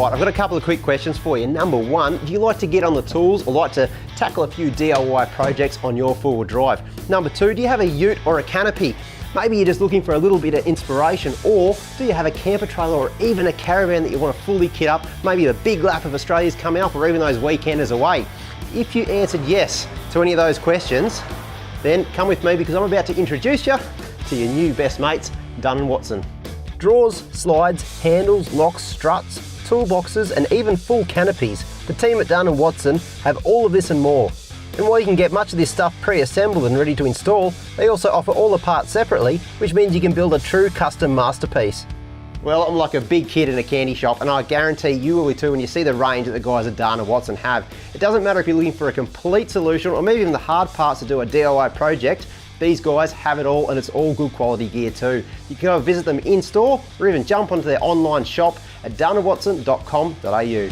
Right, I've got a couple of quick questions for you. Number one, do you like to get on the tools or like to tackle a few DIY projects on your four-wheel drive? Number two, do you have a ute or a canopy? Maybe you're just looking for a little bit of inspiration, or do you have a camper trailer or even a caravan that you want to fully kit up? Maybe the big lap of Australia's coming up, or even those weekenders away. If you answered yes to any of those questions, then come with me because I'm about to introduce you to your new best mates, Dunn and Watson. Drawers, slides, handles, locks, struts, toolboxes and even full canopies. The team at Dunn and Watson have all of this and more. And while you can get much of this stuff pre-assembled and ready to install, they also offer all the parts separately, which means you can build a true custom masterpiece. Well, I'm like a big kid in a candy shop, and I guarantee you will be too when you see the range that the guys at Dunn and Watson have. It doesn't matter if you're looking for a complete solution or maybe even the hard parts to do a DIY project, these guys have it all, and it's all good quality gear too. You can go visit them in store or even jump onto their online shop at dunnandwatson.com.au.